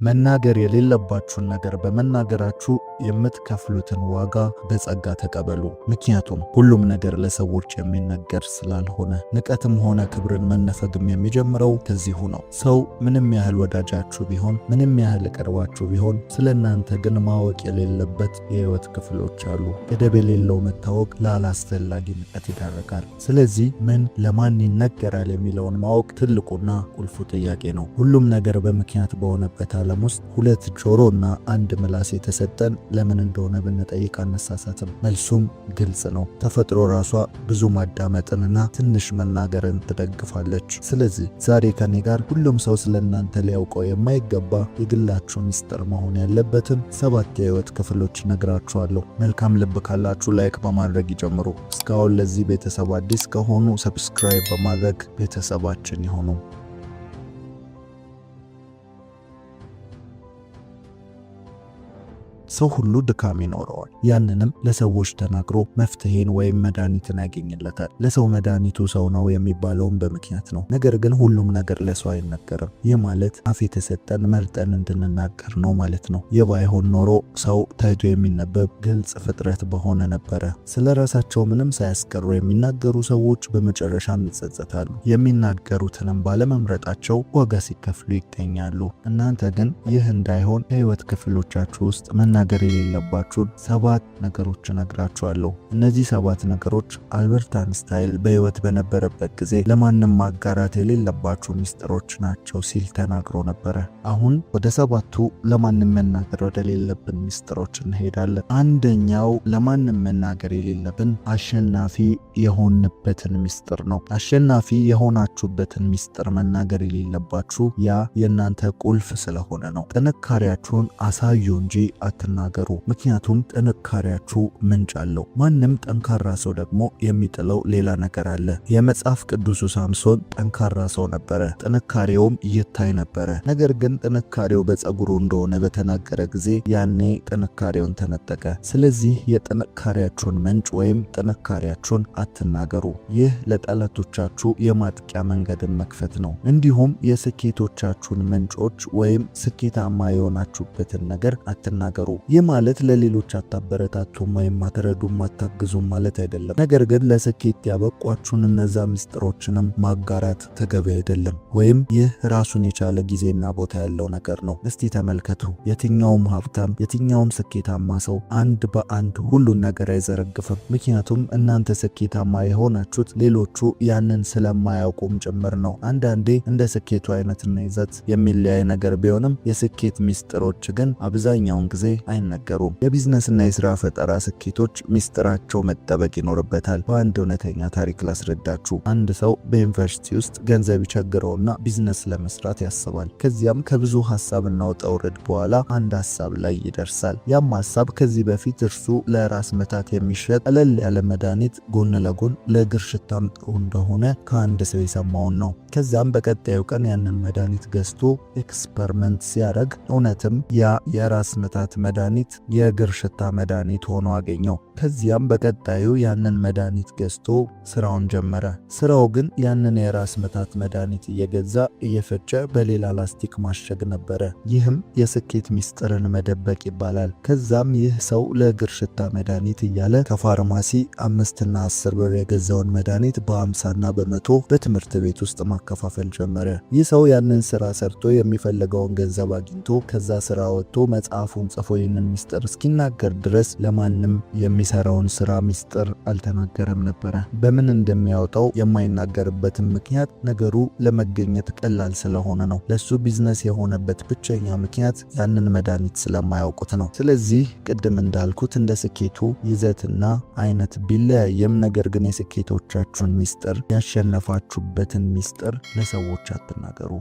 መናገር የሌለባችሁን ነገር በመናገራችሁ የምትከፍሉትን ዋጋ በጸጋ ተቀበሉ። ምክንያቱም ሁሉም ነገር ለሰዎች የሚነገር ስላልሆነ። ንቀትም ሆነ ክብርን መነፈግም የሚጀምረው ከዚሁ ነው። ሰው ምንም ያህል ወዳጃችሁ ቢሆን፣ ምንም ያህል ቀርባችሁ ቢሆን፣ ስለናንተ ግን ማወቅ የሌለበት የህይወት ክፍሎች አሉ። ገደብ የሌለው መታወቅ ላላስፈላጊ ንቀት ይዳረጋል። ስለዚህ ምን ለማን ይነገራል የሚለውን ማወቅ ትልቁና ቁልፉ ጥያቄ ነው። ሁሉም ነገር በምክንያት በሆነበት ዓለም ውስጥ ሁለት ጆሮና አንድ ምላስ የተሰጠን ለምን እንደሆነ ብንጠይቅ አነሳሳትም። መልሱም ግልጽ ነው። ተፈጥሮ ራሷ ብዙ ማዳመጥንና ትንሽ መናገርን ትደግፋለች። ስለዚህ ዛሬ ከኔ ጋር ሁሉም ሰው ስለናንተ ሊያውቀው የማይገባ የግላችሁ ሚስጥር መሆን ያለበትን 7 የህይወት ክፍሎች ነግራችኋለሁ። መልካም ልብ ካላችሁ ላይክ በማድረግ ይጀምሩ። እስካሁን ለዚህ ቤተሰብ አዲስ ከሆኑ ሰብስክራይብ በማድረግ ቤተሰባችን ይሁኑ። ሰው ሁሉ ድካም ይኖረዋል። ያንንም ለሰዎች ተናግሮ መፍትሄን ወይም መድኃኒትን ያገኝለታል። ለሰው መድኃኒቱ ሰው ነው የሚባለውም በምክንያት ነው። ነገር ግን ሁሉም ነገር ለሰው አይነገርም። ይህ ማለት አፍ የተሰጠን መርጠን እንድንናገር ነው ማለት ነው። የባይሆን ኖሮ ሰው ታይቶ የሚነበብ ግልጽ ፍጥረት በሆነ ነበረ። ስለ ራሳቸው ምንም ሳያስቀሩ የሚናገሩ ሰዎች በመጨረሻም ይጸጸታሉ። የሚናገሩትንም ባለመምረጣቸው ዋጋ ሲከፍሉ ይገኛሉ። እናንተ ግን ይህ እንዳይሆን ከህይወት ክፍሎቻችሁ ውስጥ መናገር የሌለባችሁን 7 ነገሮች እነግራችኋለሁ። እነዚህ 7 ነገሮች አልበርት አንስታይን በህይወት በነበረበት ጊዜ ለማንም ማጋራት የሌለባችሁ ሚስጥሮች ናቸው ሲል ተናግሮ ነበረ። አሁን ወደ 7ቱ ለማንም መናገር ወደሌለብን ሚስጥሮች እንሄዳለን። አንደኛው ለማንም መናገር የሌለብን አሸናፊ የሆንበትን ሚስጥር ነው። አሸናፊ የሆናችሁበትን ሚስጥር መናገር የሌለባችሁ ያ የእናንተ ቁልፍ ስለሆነ ነው። ጥንካሬያችሁን አሳዩ እንጂ አትናገሩ። ምክንያቱም ጥንካሬያችሁ ምንጭ አለው። ማንም ጠንካራ ሰው ደግሞ የሚጥለው ሌላ ነገር አለ። የመጽሐፍ ቅዱሱ ሳምሶን ጠንካራ ሰው ነበረ፣ ጥንካሬውም ይታይ ነበረ። ነገር ግን ጥንካሬው በፀጉሩ እንደሆነ በተናገረ ጊዜ ያኔ ጥንካሬውን ተነጠቀ። ስለዚህ የጥንካሬያችሁን ምንጭ ወይም ጥንካሬያችሁን አትናገሩ። ይህ ለጠላቶቻችሁ የማጥቂያ መንገድን መክፈት ነው። እንዲሁም የስኬቶቻችሁን ምንጮች ወይም ስኬታማ የሆናችሁበትን ነገር አትናገሩ። ይህ ማለት ለሌሎች አታበረታቱም ወይም አትረዱም አታግዙም ማለት አይደለም። ነገር ግን ለስኬት ያበቋችሁን እነዛ ምስጢሮችንም ማጋራት ተገቢ አይደለም። ወይም ይህ ራሱን የቻለ ጊዜና ቦታ ያለው ነገር ነው። እስቲ ተመልከቱ። የትኛውም ሀብታም፣ የትኛውም ስኬታማ ሰው አንድ በአንድ ሁሉን ነገር አይዘረግፍም። ምክንያቱም እናንተ ስኬታማ የሆናችሁት ሌሎቹ ያንን ስለማያውቁም ጭምር ነው። አንዳንዴ እንደ ስኬቱ አይነትና ይዘት የሚለያይ ነገር ቢሆንም የስኬት ምስጢሮች ግን አብዛኛውን ጊዜ አይነገሩም። የቢዝነስና የሥራ ፈጠራ ስኬቶች ሚስጥራቸው መጠበቅ ይኖርበታል። በአንድ እውነተኛ ታሪክ ላስረዳችሁ። አንድ ሰው በዩኒቨርሲቲ ውስጥ ገንዘብ ይቸግረውና ቢዝነስ ለመስራት ያስባል። ከዚያም ከብዙ ሐሳብና ውጣ ውረድ በኋላ አንድ ሐሳብ ላይ ይደርሳል። ያም ሐሳብ ከዚህ በፊት እርሱ ለራስ ምታት የሚሸጥ ቀለል ያለ መድኃኒት ጎን ለጎን ለእግር ሽታም ጥሩ እንደሆነ ከአንድ ሰው የሰማውን ነው። ከዚያም በቀጣዩ ቀን ያንን መድኃኒት ገዝቶ ኤክስፐሪመንት ሲያደርግ እውነትም ያ የራስ ምታት መድኃኒት የእግር ሽታ መድኃኒት ሆኖ አገኘው። ከዚያም በቀጣዩ ያንን መድኃኒት ገዝቶ ስራውን ጀመረ። ስራው ግን ያንን የራስ ምታት መድኃኒት እየገዛ እየፈጨ በሌላ ላስቲክ ማሸግ ነበረ። ይህም የስኬት ሚስጥርን መደበቅ ይባላል። ከዛም ይህ ሰው ለእግር ሽታ መድኃኒት እያለ ከፋርማሲ 5 እና 10 ብር የገዛውን መድኃኒት በ50 እና በ100 በትምህርት ቤት ውስጥ ማከፋፈል ጀመረ። ይህ ሰው ያንን ስራ ሰርቶ የሚፈልገውን ገንዘብ አግኝቶ ከዛ ስራ ወጥቶ መጽሐፉን ጽፎ ይህንን ሚስጥር እስኪናገር ድረስ ለማንም የሚሰራውን ስራ ሚስጥር አልተናገረም ነበረ። በምን እንደሚያወጣው የማይናገርበትም ምክንያት ነገሩ ለመገኘት ቀላል ስለሆነ ነው። ለሱ ቢዝነስ የሆነበት ብቸኛ ምክንያት ያንን መድኃኒት ስለማያውቁት ነው። ስለዚህ ቅድም እንዳልኩት እንደ ስኬቱ ይዘትና አይነት ቢለያየም ነገር ግን የስኬቶቻችሁን ሚስጥር ያሸነፋችሁበትን ሚስጥር ለሰዎች አትናገሩ።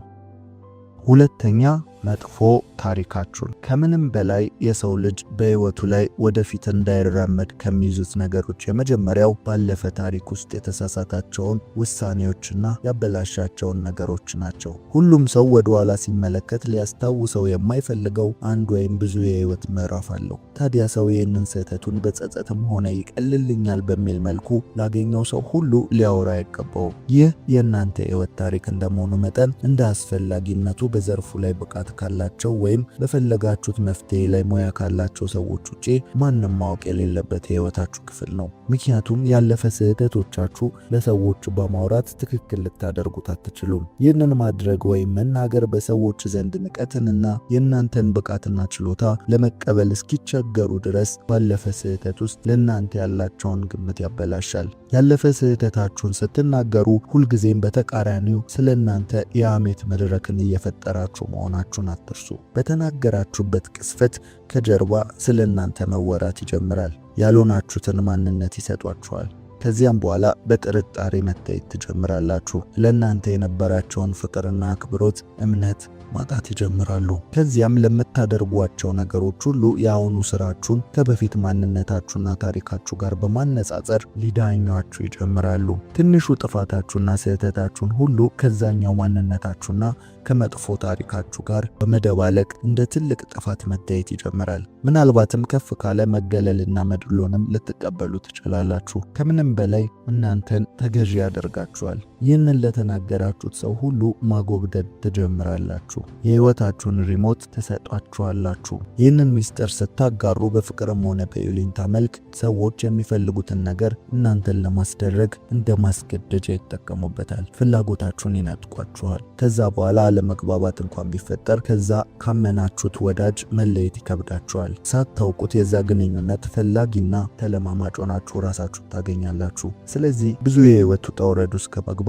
ሁለተኛ መጥፎ ታሪካችሁን። ከምንም በላይ የሰው ልጅ በህይወቱ ላይ ወደፊት እንዳይራመድ ከሚይዙት ነገሮች የመጀመሪያው ባለፈ ታሪክ ውስጥ የተሳሳታቸውን ውሳኔዎችና ያበላሻቸውን ነገሮች ናቸው። ሁሉም ሰው ወደ ኋላ ሲመለከት ሊያስታውሰው የማይፈልገው አንድ ወይም ብዙ የህይወት ምዕራፍ አለው። ታዲያ ሰው ይህንን ስህተቱን በጸጸትም ሆነ ይቀልልኛል በሚል መልኩ ላገኘው ሰው ሁሉ ሊያወራ አይገባውም። ይህ የእናንተ ህይወት ታሪክ እንደመሆኑ መጠን እንደ አስፈላጊነቱ በዘርፉ ላይ ብቃት ካላቸው ወይም በፈለጋችሁት መፍትሄ ላይ ሙያ ካላቸው ሰዎች ውጪ ማንም ማወቅ የሌለበት የህይወታችሁ ክፍል ነው። ምክንያቱም ያለፈ ስህተቶቻችሁ ለሰዎች በማውራት ትክክል ልታደርጉት አትችሉም። ይህንን ማድረግ ወይም መናገር በሰዎች ዘንድ ንቀትንና የእናንተን ብቃትና ችሎታ ለመቀበል እስኪቸገሩ ድረስ ባለፈ ስህተት ውስጥ ለእናንተ ያላቸውን ግምት ያበላሻል። ያለፈ ስህተታችሁን ስትናገሩ ሁልጊዜም በተቃራኒው ስለ እናንተ የሐሜት መድረክን እየፈጠራችሁ መሆናችሁን አትርሱ። በተናገራችሁበት ቅስፈት ከጀርባ ስለ እናንተ መወራት ይጀምራል። ያልሆናችሁትን ማንነት ይሰጧችኋል። ከዚያም በኋላ በጥርጣሬ መታየት ትጀምራላችሁ። ለእናንተ የነበራቸውን ፍቅርና አክብሮት፣ እምነት ማጣት ይጀምራሉ። ከዚያም ለምታደርጓቸው ነገሮች ሁሉ የአሁኑ ስራችሁን ከበፊት ማንነታችሁና ታሪካችሁ ጋር በማነጻጸር ሊዳኟችሁ ይጀምራሉ። ትንሹ ጥፋታችሁና ስህተታችሁን ሁሉ ከዛኛው ማንነታችሁና ከመጥፎ ታሪካችሁ ጋር በመደባለቅ እንደ ትልቅ ጥፋት መታየት ይጀምራል። ምናልባትም ከፍ ካለ መገለልና መድሎንም ልትቀበሉ ትችላላችሁ። ከምንም በላይ እናንተን ተገዢ ያደርጋችኋል። ይህንን ለተናገራችሁት ሰው ሁሉ ማጎብደድ ትጀምራላችሁ። የህይወታችሁን ሪሞት ተሰጧችኋላችሁ። ይህንን ሚስጥር ስታጋሩ በፍቅርም ሆነ በይሉኝታ መልክ ሰዎች የሚፈልጉትን ነገር እናንተን ለማስደረግ እንደ ማስገደጃ ይጠቀሙበታል። ፍላጎታችሁን ይነጥቋችኋል። ከዛ በኋላ አለመግባባት እንኳን ቢፈጠር ከዛ ካመናችሁት ወዳጅ መለየት ይከብዳችኋል። ሳታውቁት የዛ ግንኙነት ፈላጊና ተለማማጭ ሆናችሁ ራሳችሁ ታገኛላችሁ። ስለዚህ ብዙ የህይወት ውጣ ውረድ ውስጥ ከመግባታችሁ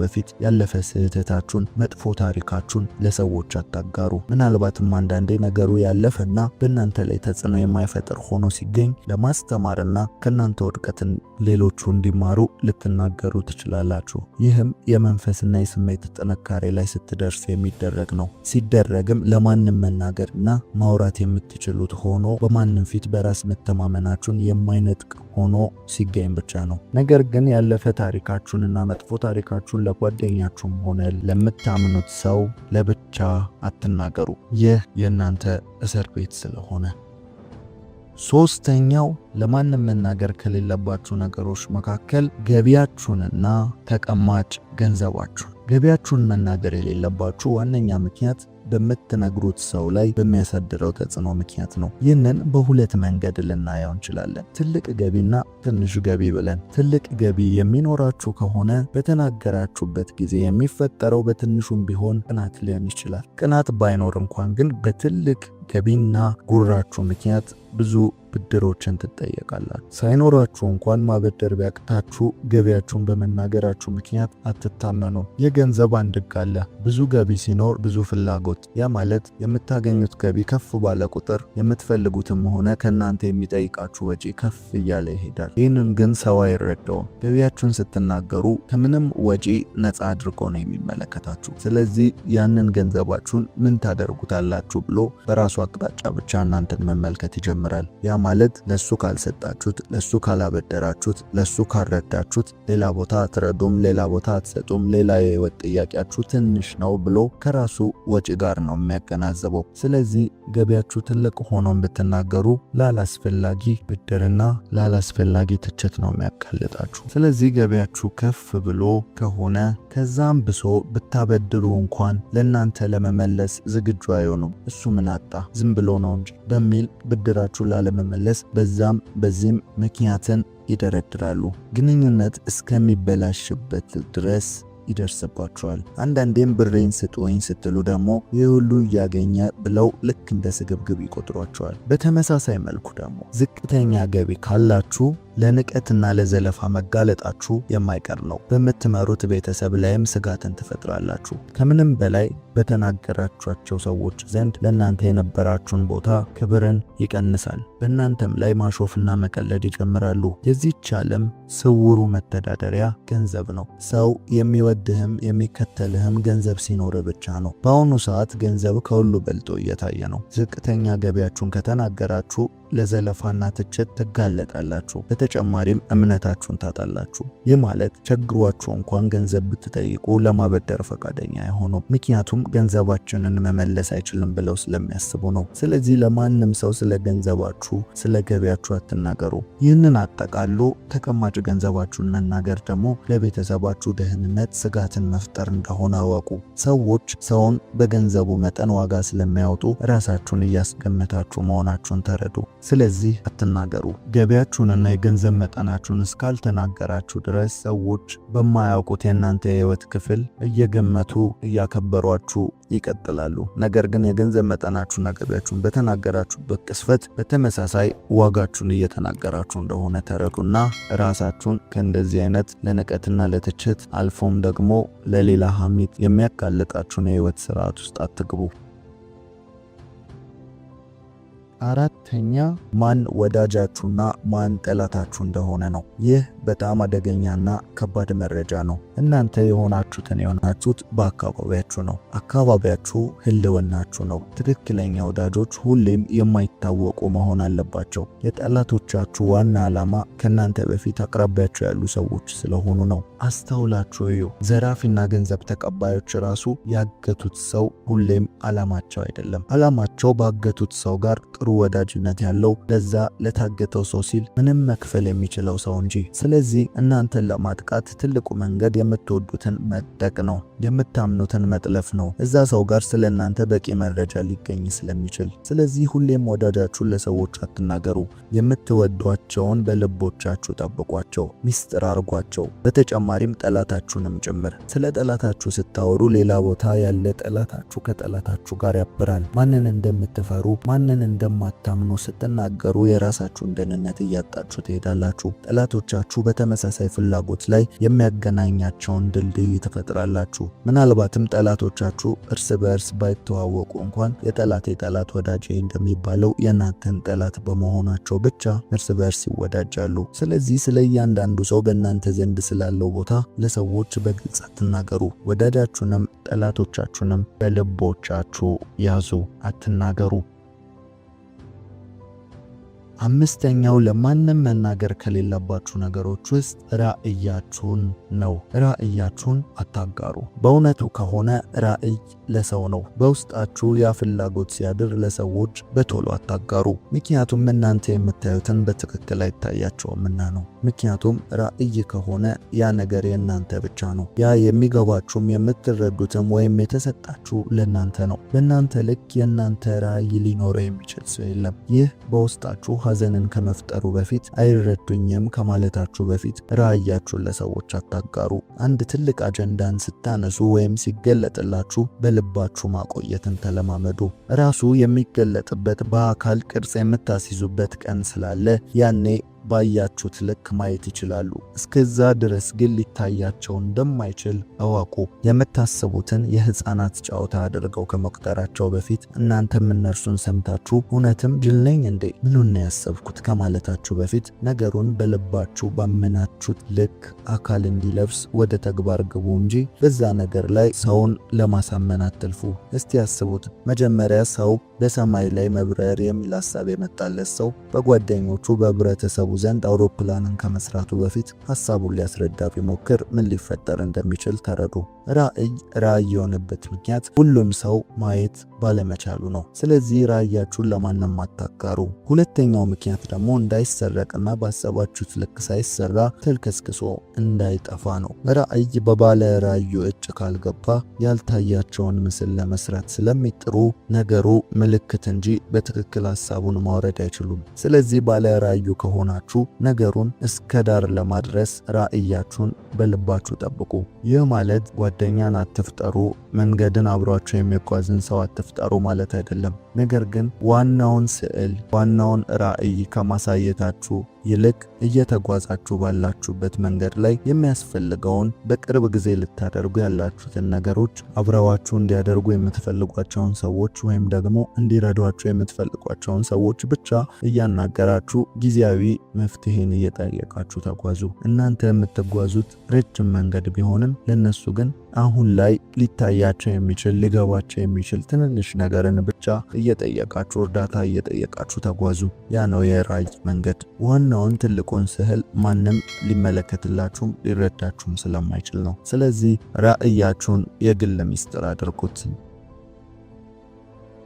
በፊት ያለፈ ስህተታችሁን፣ መጥፎ ታሪካችሁን ለሰዎች አታጋሩ። ምናልባትም አንዳንዴ ነገሩ ያለፈና በእናንተ ላይ ተጽዕኖ የማይፈጥር ሆኖ ሲገኝ ለማስተማርና ከእናንተ ውድቀትን ሌሎቹ እንዲማሩ ልትናገሩ ትችላላችሁ። ይህም የመንፈስና የስሜት ጥንካሬ ላይ ስትደርሱ የሚደረግ ነው። ሲደረግም ለማንም መናገርና ማውራት የምትችሉት ሆኖ በማንም ፊት በራስ መተማመናችሁን የማይነጥቅ ሆኖ ሲገኝ ብቻ ነው። ነገር ግን ያለፈ ታሪካችሁንና መጥፎ ታሪካችሁን ለጓደኛችሁም ሆነ ለምታምኑት ሰው ለብቻ አትናገሩ። ይህ የእናንተ እስር ቤት ስለሆነ። ሶስተኛው ለማንም መናገር ከሌለባችሁ ነገሮች መካከል ገቢያችሁንና ተቀማጭ ገንዘባችሁን። ገቢያችሁን መናገር የሌለባችሁ ዋነኛ ምክንያት በምትነግሩት ሰው ላይ በሚያሳድረው ተጽዕኖ ምክንያት ነው። ይህንን በሁለት መንገድ ልናየው እንችላለን። ትልቅ ገቢና ትንሽ ገቢ ብለን። ትልቅ ገቢ የሚኖራችሁ ከሆነ በተናገራችሁበት ጊዜ የሚፈጠረው በትንሹም ቢሆን ቅናት ሊሆን ይችላል። ቅናት ባይኖር እንኳን ግን በትልቅ ገቢና ጉራችሁ ምክንያት ብዙ ብድሮችን ትጠየቃላችሁ። ሳይኖራችሁ እንኳን ማበደር ቢያቅታችሁ ገቢያችሁን በመናገራችሁ ምክንያት አትታመኑ። የገንዘብ አንድ ሕግ አለ። ብዙ ገቢ ሲኖር ብዙ ፍላጎት። ያ ማለት የምታገኙት ገቢ ከፍ ባለ ቁጥር የምትፈልጉትም ሆነ ከእናንተ የሚጠይቃችሁ ወጪ ከፍ እያለ ይሄዳል። ይህንን ግን ሰው አይረዳውም። ገቢያችሁን ስትናገሩ ከምንም ወጪ ነፃ አድርጎ ነው የሚመለከታችሁ። ስለዚህ ያንን ገንዘባችሁን ምን ታደርጉታላችሁ ብሎ በራሱ አቅጣጫ ብቻ እናንተን መመልከት ይጀምራል። ያ ማለት ለሱ ካልሰጣችሁት፣ ለሱ ካላበደራችሁት፣ ለሱ ካልረዳችሁት ሌላ ቦታ አትረዱም፣ ሌላ ቦታ አትሰጡም፣ ሌላ የህይወት ጥያቄያችሁ ትንሽ ነው ብሎ ከራሱ ወጪ ጋር ነው የሚያገናዘበው። ስለዚህ ገቢያችሁ ትልቅ ሆኖም ብትናገሩ ላላስፈላጊ ብድርና ላላስፈላጊ ትችት ነው የሚያጋልጣችሁ። ስለዚህ ገቢያችሁ ከፍ ብሎ ከሆነ ከዛም ብሶ ብታበድሩ እንኳን ለእናንተ ለመመለስ ዝግጁ አይሆኑም። እሱ ምን አጣ ዝም ብሎ ነው እንጂ በሚል ብድራችሁ ላለመመለስ በዛም በዚህም ምክንያትን ይደረድራሉ። ግንኙነት እስከሚበላሽበት ድረስ ይደርስባቸዋል። አንዳንዴም ብሬን ስጡኝ ስትሉ ደግሞ ይህ ሁሉ እያገኘ ብለው ልክ እንደ ስግብግብ ይቆጥሯቸዋል። በተመሳሳይ መልኩ ደግሞ ዝቅተኛ ገቢ ካላችሁ ለንቀትና ለዘለፋ መጋለጣችሁ የማይቀር ነው። በምትመሩት ቤተሰብ ላይም ስጋትን ትፈጥራላችሁ። ከምንም በላይ በተናገራችኋቸው ሰዎች ዘንድ ለእናንተ የነበራችሁን ቦታ ክብርን ይቀንሳል። በእናንተም ላይ ማሾፍና መቀለድ ይጀምራሉ። የዚህች ዓለም ስውሩ መተዳደሪያ ገንዘብ ነው። ሰው የሚወድህም የሚከተልህም ገንዘብ ሲኖር ብቻ ነው። በአሁኑ ሰዓት ገንዘብ ከሁሉ በልጦ እየታየ ነው። ዝቅተኛ ገቢያችሁን ከተናገራችሁ ለዘለፋና ትችት ትጋለጣላችሁ። በተጨማሪም እምነታችሁን ታጣላችሁ። ይህ ማለት ቸግሯችሁ እንኳን ገንዘብ ብትጠይቁ ለማበደር ፈቃደኛ አይሆኑም። ምክንያቱም ገንዘባችንን መመለስ አይችልም ብለው ስለሚያስቡ ነው። ስለዚህ ለማንም ሰው ስለ ገንዘባችሁ፣ ስለ ገቢያችሁ አትናገሩ። ይህንን አጠቃሎ ተቀማጭ ገንዘባችሁን መናገር ደግሞ ለቤተሰባችሁ ደህንነት ስጋትን መፍጠር እንደሆነ አወቁ። ሰዎች ሰውን በገንዘቡ መጠን ዋጋ ስለሚያወጡ ራሳችሁን እያስገመታችሁ መሆናችሁን ተረዱ። ስለዚህ አትናገሩ። ገቢያችሁንና የገንዘብ መጠናችሁን እስካልተናገራችሁ ድረስ ሰዎች በማያውቁት የእናንተ የህይወት ክፍል እየገመቱ እያከበሯችሁ ይቀጥላሉ። ነገር ግን የገንዘብ መጠናችሁና ገቢያችሁን በተናገራችሁበት ቅስፈት በተመሳሳይ ዋጋችሁን እየተናገራችሁ እንደሆነ ተረዱና ራሳችሁን ከእንደዚህ አይነት ለንቀትና ለትችት አልፎም ደግሞ ለሌላ ሐሜት የሚያጋልጣችሁን የህይወት ስርዓት ውስጥ አትግቡ። አራተኛ ማን ወዳጃችሁና ማን ጠላታችሁ እንደሆነ ነው። ይህ በጣም አደገኛና ከባድ መረጃ ነው። እናንተ የሆናችሁት በአካባቢያችሁ ነው። አካባቢያችሁ ህልውናችሁ ነው። ትክክለኛ ወዳጆች ሁሌም የማይታወቁ መሆን አለባቸው። የጠላቶቻችሁ ዋና ዓላማ ከእናንተ በፊት አቅራቢያችሁ ያሉ ሰዎች ስለሆኑ ነው። አስተውላችሁ እዩ። ዘራፊና ገንዘብ ተቀባዮች ራሱ ያገቱት ሰው ሁሌም ዓላማቸው አይደለም። ዓላማቸው ባገቱት ሰው ጋር ጥሩ ወዳጅነት ያለው ለዛ ለታገተው ሰው ሲል ምንም መክፈል የሚችለው ሰው እንጂ። ስለዚህ እናንተን ለማጥቃት ትልቁ መንገድ የምትወዱትን መጠቅ ነው፣ የምታምኑትን መጥለፍ ነው። እዛ ሰው ጋር ስለናንተ በቂ መረጃ ሊገኝ ስለሚችል። ስለዚህ ሁሌም ወዳጃችሁን ለሰዎች አትናገሩ። የምትወዷቸውን በልቦቻችሁ ጠብቋቸው፣ ሚስጥር አርጓቸው። በተጨማሪም ጠላታችሁንም ጭምር። ስለ ጠላታችሁ ስታወሩ ሌላ ቦታ ያለ ጠላታችሁ ከጠላታችሁ ጋር ያብራል። ማንን እንደምትፈሩ ማንን እንደማታምኑ ስትናገሩ የራሳችሁን ደህንነት እያጣችሁ ትሄዳላችሁ። ጠላቶቻችሁ በተመሳሳይ ፍላጎት ላይ የሚያገናኛቸውን ድልድይ ትፈጥራላችሁ። ምናልባትም ጠላቶቻችሁ እርስ በእርስ ባይተዋወቁ እንኳን የጠላቴ ጠላት ወዳጄ እንደሚባለው የናንተን ጠላት በመሆናቸው ብቻ እርስ በእርስ ይወዳጃሉ። ስለዚህ ስለ እያንዳንዱ ሰው በእናንተ ዘንድ ስላለው ቦታ ለሰዎች በግልጽ አትናገሩ። ወዳጃችሁንም ጠላቶቻችሁንም በልቦቻችሁ ያዙ፣ አትናገሩ። አምስተኛው ለማንም መናገር ከሌለባችሁ ነገሮች ውስጥ ራእያችሁን ነው። ራእያችሁን አታጋሩ። በእውነቱ ከሆነ ራእይ ለሰው ነው። በውስጣችሁ ያ ፍላጎት ሲያድር ለሰዎች በቶሎ አታጋሩ። ምክንያቱም እናንተ የምታዩትን በትክክል አይታያቸውምና ነው። ምክንያቱም ራእይ ከሆነ ያ ነገር የእናንተ ብቻ ነው። ያ የሚገባችሁም የምትረዱትም ወይም የተሰጣችሁ ለእናንተ ነው። በእናንተ ልክ የእናንተ ራእይ ሊኖረው የሚችል ሰው የለም። ይህ በውስጣችሁ ሐዘንን ከመፍጠሩ በፊት አይረዱኝም ከማለታችሁ በፊት ራእያችሁን ለሰዎች አታጋሩ። አንድ ትልቅ አጀንዳን ስታነሱ ወይም ሲገለጥላችሁ በልባችሁ ማቆየትን ተለማመዱ። ራሱ የሚገለጥበት በአካል ቅርጽ የምታስይዙበት ቀን ስላለ ያኔ ባያችሁት ልክ ማየት ይችላሉ። እስከዛ ድረስ ግን ሊታያቸው እንደማይችል እወቁ። የምታስቡትን የህፃናት ጨዋታ አድርገው ከመቁጠራቸው በፊት እናንተም እነርሱን ሰምታችሁ እውነትም ጅል ነኝ እንዴ ምኑን ያሰብኩት ከማለታችሁ በፊት ነገሩን በልባችሁ ባመናችሁት ልክ አካል እንዲለብስ ወደ ተግባር ግቡ እንጂ በዛ ነገር ላይ ሰውን ለማሳመን አትልፉ። እስቲ ያስቡት። መጀመሪያ ሰው በሰማይ ላይ መብረር የሚል ሐሳብ የመጣለት ሰው በጓደኞቹ በህብረተሰቡ ዘንድ አውሮፕላንን ከመስራቱ በፊት ሐሳቡን ሊያስረዳ ቢሞክር ምን ሊፈጠር እንደሚችል ተረዱ። ራእይ የሆነበት ምክንያት ሁሉም ሰው ማየት ባለመቻሉ ነው። ስለዚህ ራእያችሁን ለማንም አታጋሩ። ሁለተኛው ምክንያት ደግሞ እንዳይሰረቅና ባሰባችሁት ልክ ሳይሰራ ተልከስክሶ እንዳይጠፋ ነው። ራእይ በባለ ራእዩ እጅ ካልገባ ያልታያቸውን ምስል ለመስራት ስለሚጥሩ ነገሩ ምልክት እንጂ በትክክል ሐሳቡን ማውረድ አይችሉም። ስለዚህ ባለ ራእዩ ከሆናችሁ ነገሩን እስከ ዳር ለማድረስ ራእያችሁን በልባችሁ ጠብቁ። ይህ ማለት ጓደኛን አትፍጠሩ፣ መንገድን አብሯችሁ የሚጓዝን ሰው አትፍጠሩ ማለት አይደለም። ነገር ግን ዋናውን ስዕል ዋናውን ራእይ ከማሳየታችሁ ይልቅ እየተጓዛችሁ ባላችሁበት መንገድ ላይ የሚያስፈልገውን በቅርብ ጊዜ ልታደርጉ ያላችሁትን ነገሮች አብረዋችሁ እንዲያደርጉ የምትፈልጓቸውን ሰዎች ወይም ደግሞ እንዲረዷችሁ የምትፈልጓቸውን ሰዎች ብቻ እያናገራችሁ ጊዜያዊ መፍትሄን እየጠየቃችሁ ተጓዙ። እናንተ የምትጓዙት ረጅም መንገድ ቢሆንም ለነሱ ግን አሁን ላይ ሊታያቸው የሚችል ሊገባቸው የሚችል ትንንሽ ነገርን ብቻ እየጠየቃችሁ እርዳታ እየጠየቃችሁ ተጓዙ። ያ ነው የራዕይ መንገድ። ዋናውን ትልቁን ስዕል ማንም ሊመለከትላችሁም ሊረዳችሁም ስለማይችል ነው። ስለዚህ ራዕያችሁን የግል ሚስጥር አድርጉት።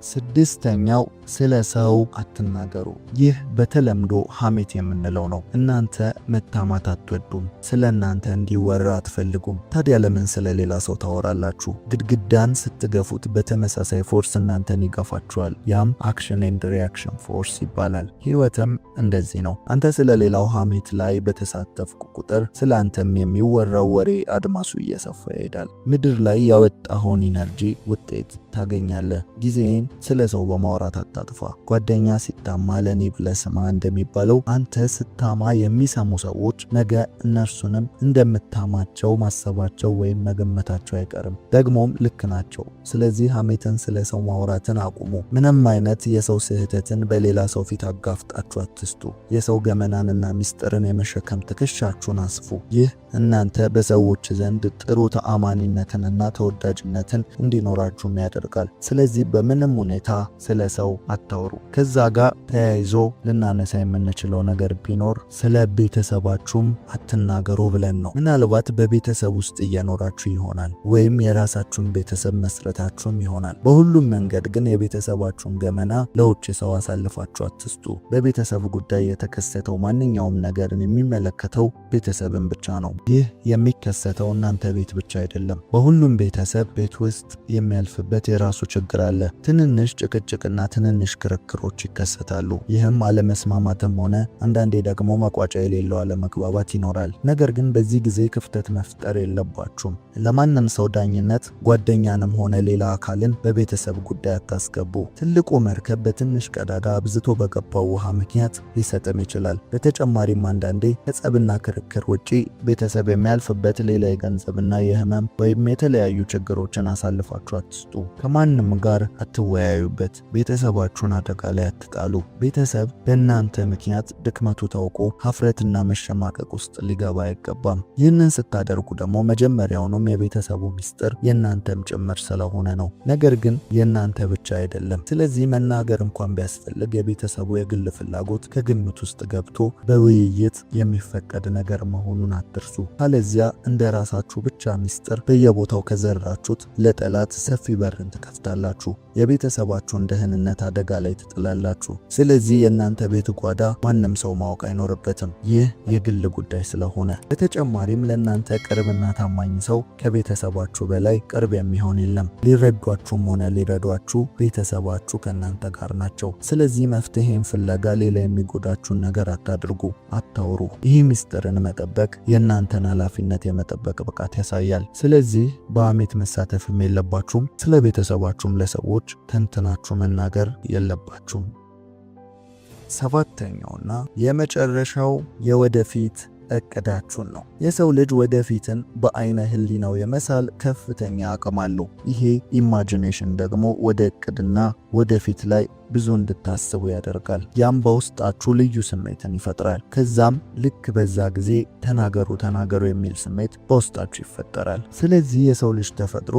ስድስተኛው ስለ ሰው አትናገሩ። ይህ በተለምዶ ሐሜት የምንለው ነው። እናንተ መታማት አትወዱም፣ ስለ እናንተ እንዲወራ አትፈልጉም። ታዲያ ለምን ስለ ሌላ ሰው ታወራላችሁ? ግድግዳን ስትገፉት በተመሳሳይ ፎርስ እናንተን ይገፋችኋል። ያም አክሽን ኤንድ ሪያክሽን ፎርስ ይባላል። ህይወትም እንደዚህ ነው። አንተ ስለ ሌላው ሐሜት ላይ በተሳተፍኩ ቁጥር ስለ አንተም የሚወራው ወሬ አድማሱ እየሰፋ ይሄዳል። ምድር ላይ ያወጣኸውን ኢነርጂ ውጤት ታገኛለህ። ጊዜን ስለ ሰው በማውራት አታጥፋ። ጓደኛ ሲታማ ለኔ ብለህ ስማ እንደሚባለው አንተ ስታማ የሚሰሙ ሰዎች ነገ እነርሱንም እንደምታማቸው ማሰባቸው ወይም መገመታቸው አይቀርም። ደግሞም ልክ ናቸው። ስለዚህ ሐሜትን ስለ ሰው ማውራትን አቁሙ። ምንም አይነት የሰው ስህተትን በሌላ ሰው ፊት አጋፍጣችሁ አትስጡ። የሰው ገመናንና ሚስጥርን የመሸከም ትከሻችሁን አስፉ። ይህ እናንተ በሰዎች ዘንድ ጥሩ ተአማኒነትንና ተወዳጅነትን እንዲኖራችሁም ያደርጋል። ስለዚህ በምንም ሁኔታ ስለ ሰው አታውሩ። ከዛ ጋር ተያይዞ ልናነሳ የምንችለው ነገር ቢኖር ስለ ቤተሰባችሁም አትናገሩ ብለን ነው። ምናልባት በቤተሰብ ውስጥ እየኖራችሁ ይሆናል፣ ወይም የራሳችሁን ቤተሰብ መስረታችሁም ይሆናል። በሁሉም መንገድ ግን የቤተሰባችሁን ገመና ለውጭ ሰው አሳልፋችሁ አትስጡ። በቤተሰብ ጉዳይ የተከሰተው ማንኛውም ነገርን የሚመለከተው ቤተሰብን ብቻ ነው። ይህ የሚከሰተው እናንተ ቤት ብቻ አይደለም። በሁሉም ቤተሰብ ቤት ውስጥ የሚያልፍበት የራሱ ችግር አለ። ትንንሽ ጭቅጭቅና ትንንሽ ክርክሮች ይከሰታሉ። ይህም አለመስማማትም ሆነ አንዳንዴ ደግሞ መቋጫ የሌለው አለመግባባት ይኖራል። ነገር ግን በዚህ ጊዜ ክፍተት መፍጠር የለባችሁም። ለማንም ሰው ዳኝነት ጓደኛንም ሆነ ሌላ አካልን በቤተሰብ ጉዳይ አታስገቡ። ትልቁ መርከብ በትንሽ ቀዳዳ አብዝቶ በገባው ውሃ ምክንያት ሊሰጥም ይችላል። በተጨማሪም አንዳንዴ ከጸብና ክርክር ውጪ ቤተሰብ የሚያልፍበት ሌላ የገንዘብና የህመም ወይም የተለያዩ ችግሮችን አሳልፋችሁ አትስጡ። ከማንም ጋር አትወያዩበት። ቤተሰባችሁን አደጋ ላይ አትጣሉ። ቤተሰብ በእናንተ ምክንያት ድክመቱ ታውቆ ሀፍረትና መሸማቀቅ ውስጥ ሊገባ አይገባም። ይህንን ስታደርጉ ደግሞ መጀመሪያውኑም የቤተሰቡ ሚስጥር የእናንተም ጭምር ስለሆነ ነው። ነገር ግን የእናንተ ብቻ አይደለም። ስለዚህ መናገር እንኳን ቢያስፈልግ የቤተሰቡ የግል ፍላጎት ከግምት ውስጥ ገብቶ በውይይት የሚፈቀድ ነገር መሆኑን አትርሱ። ካለዚያ እንደ ራሳችሁ ብቻ ሚስጥር በየቦታው ከዘራችሁት ለጠላት ሰፊ በርን ትከፍታላችሁ። የቤተሰባችሁን ደህንነት አደጋ ላይ ትጥላላችሁ። ስለዚህ የእናንተ ቤት ጓዳ ማንም ሰው ማወቅ አይኖርበትም። ይህ የግል ጉዳይ ስለሆነ። በተጨማሪም ለእናንተ ቅርብና ታማኝ ሰው ከቤተሰባችሁ በላይ ቅርብ የሚሆን የለም። ሊረዷችሁም ሆነ ሊረዷችሁ ቤተሰባችሁ ከእናንተ ጋር ናቸው። ስለዚህ መፍትሄን ፍለጋ ሌላ የሚጎዳችሁን ነገር አታድርጉ፣ አታውሩ። ይህ ሚስጥርን መጠበቅ የእናንተን ኃላፊነት የመጠበቅ ብቃት ያሳያል። ስለዚህ በሐሜት መሳተፍም የለባችሁም። ስለ ቤተሰባችሁም ለሰዎች ተንትናችሁ መናገር የለባችሁም። ሰባተኛውና የመጨረሻው የወደፊት እቅዳችሁን ነው። የሰው ልጅ ወደፊትን በአይነ ህሊናው የመሳል ከፍተኛ አቅም አለው። ይሄ ኢማጂኔሽን ደግሞ ወደ እቅድና ወደፊት ላይ ብዙ እንድታስቡ ያደርጋል። ያም በውስጣችሁ ልዩ ስሜትን ይፈጥራል። ከዛም ልክ በዛ ጊዜ ተናገሩ የሚል ስሜት በውስጣችሁ ይፈጠራል። ስለዚህ የሰው ልጅ ተፈጥሮ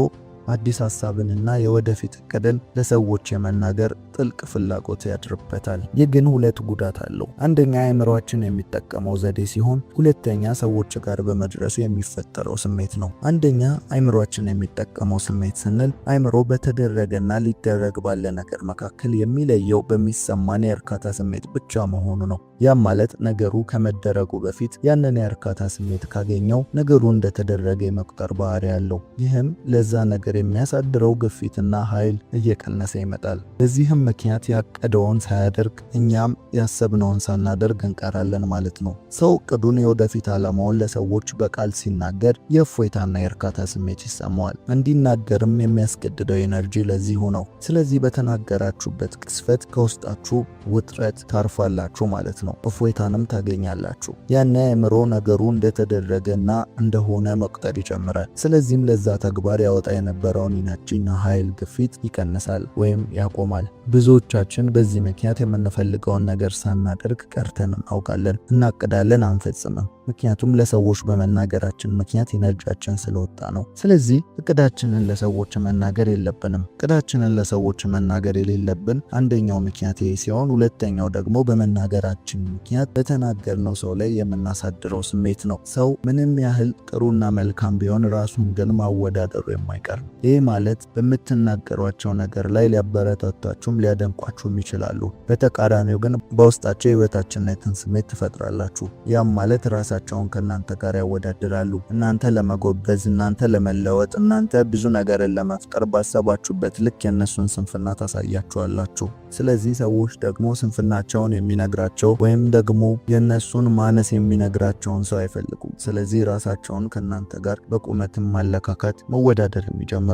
አዲስ ሐሳብንና የወደፊት እቅድን ለሰዎች የመናገር ጥልቅ ፍላጎት ያድርበታል። ይህ ግን ሁለት ጉዳት አለው። አንደኛ አእምሮአችን የሚጠቀመው ዘዴ ሲሆን፣ ሁለተኛ ሰዎች ጋር በመድረሱ የሚፈጠረው ስሜት ነው። አንደኛ አእምሮአችን የሚጠቀመው ስሜት ስንል አእምሮ በተደረገና ሊደረግ ባለ ነገር መካከል የሚለየው በሚሰማን የእርካታ ስሜት ብቻ መሆኑ ነው። ያም ማለት ነገሩ ከመደረጉ በፊት ያንን የእርካታ ስሜት ካገኘው ነገሩ እንደተደረገ የመቁጠር ባህሪ ያለው። ይህም ለዛ ነገር የሚያሳድረው ግፊትና ኃይል እየቀነሰ ይመጣል። በዚህም ምክንያት ያቀደውን ሳያደርግ እኛም ያሰብነውን ሳናደርግ እንቀራለን ማለት ነው። ሰው እቅዱን የወደፊት ዓላማውን ለሰዎች በቃል ሲናገር የእፎይታና የእርካታ ስሜት ይሰማዋል። እንዲናገርም የሚያስገድደው ኤነርጂ ለዚሁ ነው። ስለዚህ በተናገራችሁበት ቅስፈት ከውስጣችሁ ውጥረት ታርፋላችሁ ማለት ነው። እፎይታንም ታገኛላችሁ። ያኔ አእምሮ ነገሩ እንደተደረገና እንደሆነ መቁጠር ይጀምራል። ስለዚህም ለዛ ተግባር ያወጣ የነበረውን ኢነርጂና ኃይል ግፊት ይቀንሳል ወይም ያቆማል። ብዙዎቻችን በዚህ ምክንያት የምንፈልገውን ነገር ሳናደርግ ቀርተን እናውቃለን። እናቅዳለን፣ አንፈጽምም። ምክንያቱም ለሰዎች በመናገራችን ምክንያት ኢነርጂያችን ስለወጣ ነው። ስለዚህ እቅዳችንን ለሰዎች መናገር የለብንም። እቅዳችንን ለሰዎች መናገር የሌለብን አንደኛው ምክንያት ይሄ ሲሆን፣ ሁለተኛው ደግሞ በመናገራችን ምክንያት በተናገርነው ሰው ላይ የምናሳድረው ስሜት ነው። ሰው ምንም ያህል ጥሩና መልካም ቢሆን ራሱን ግን ማወዳደሩ የማይቀር ነው። ይህ ማለት በምትናገሯቸው ነገር ላይ ሊያበረታቷችሁም ሊያደንቋችሁም ይችላሉ። በተቃራኒው ግን በውስጣቸው የበታችነትን ስሜት ትፈጥራላችሁ። ያም ማለት ራሳቸውን ከእናንተ ጋር ያወዳድራሉ። እናንተ ለመጎበዝ፣ እናንተ ለመለወጥ፣ እናንተ ብዙ ነገርን ለመፍጠር ባሰባችሁበት ልክ የእነሱን ስንፍና ታሳያችኋላችሁ። ስለዚህ ሰዎች ደግሞ ስንፍናቸውን የሚነግራቸው ወይም ደግሞ የእነሱን ማነስ የሚነግራቸውን ሰው አይፈልጉም። ስለዚህ ራሳቸውን ከእናንተ ጋር በቁመትም ማለካካት መወዳደርም ይጀምራሉ።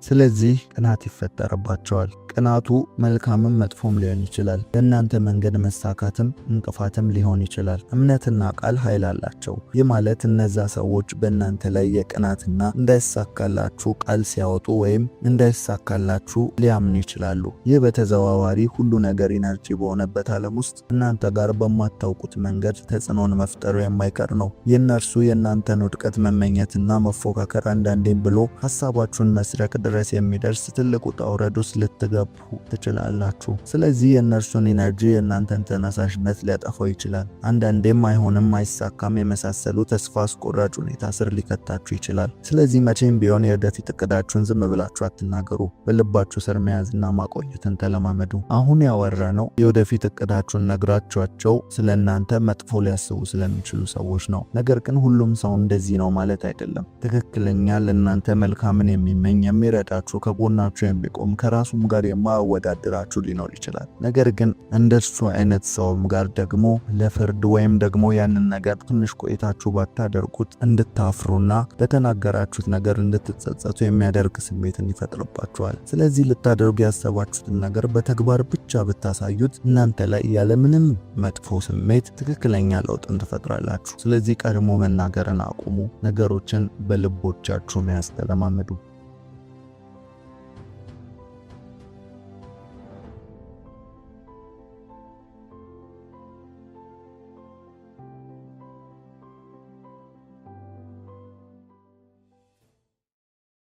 ስለዚህ ቅናት ይፈጠርባቸዋል። ቅናቱ መልካምም መጥፎም ሊሆን ይችላል። ለእናንተ መንገድ መሳካትም እንቅፋትም ሊሆን ይችላል። እምነትና ቃል ኃይል አላቸው። ይህ ማለት እነዛ ሰዎች በእናንተ ላይ የቅናትና እንዳይሳካላችሁ ቃል ሲያወጡ ወይም እንዳይሳካላችሁ ሊያምኑ ይችላሉ። ይህ በተዘዋዋሪ ሁሉ ነገር ኢነርጂ በሆነበት ዓለም ውስጥ እናንተ ጋር በማታውቁት መንገድ ተጽዕኖን መፍጠሩ የማይቀር ነው። የእነርሱ የእናንተን ውድቀት መመኘትና መፎካከር አንዳንዴም ብሎ ሀሳባችሁን መስረቅ ድረስ የሚደርስ ትልቅ ውጣ ውረድ ውስጥ ልትገቡ ትችላላችሁ። ስለዚህ የእነርሱን ኢነርጂ የእናንተን ተነሳሽነት ሊያጠፋው ይችላል። አንዳንዴም አይሆንም፣ አይሳካም የመሳሰሉ ተስፋ አስቆራጭ ሁኔታ ስር ሊከታችሁ ይችላል። ስለዚህ መቼም ቢሆን የወደፊት እቅዳችሁን ዝም ብላችሁ አትናገሩ። በልባችሁ ስር መያዝና ማቆየትን ተለማመዱ። አሁን ያወራነው የወደፊት እቅዳችሁን ነግራችኋቸው ስለ እናንተ መጥፎ ሊያስቡ ስለሚችሉ ሰዎች ነው። ነገር ግን ሁሉም ሰው እንደዚህ ነው ማለት አይደለም። ትክክለኛ ለእናንተ መልካምን የሚመኝ የሚረዳችሁ፣ ከጎናችሁ የሚቆም ከራሱም ጋር የማያወዳድራችሁ ሊኖር ይችላል። ነገር ግን እንደሱ አይነት ሰውም ጋር ደግሞ ለፍርድ ወይም ደግሞ ያንን ነገር ትንሽ ቆይታችሁ ባታደርጉት እንድታፍሩና በተናገራችሁት ነገር እንድትጸጸቱ የሚያደርግ ስሜትን ይፈጥርባችኋል። ስለዚህ ልታደርጉ ያሰባችሁትን ነገር በተግባር ብቻ ብታሳዩት እናንተ ላይ ያለምንም መጥፎ ስሜት ትክክለኛ ለውጥን ትፈጥራላችሁ። ስለዚህ ቀድሞ መናገርን አቁሙ። ነገሮችን በልቦቻችሁ መያዝ ተለማመዱ።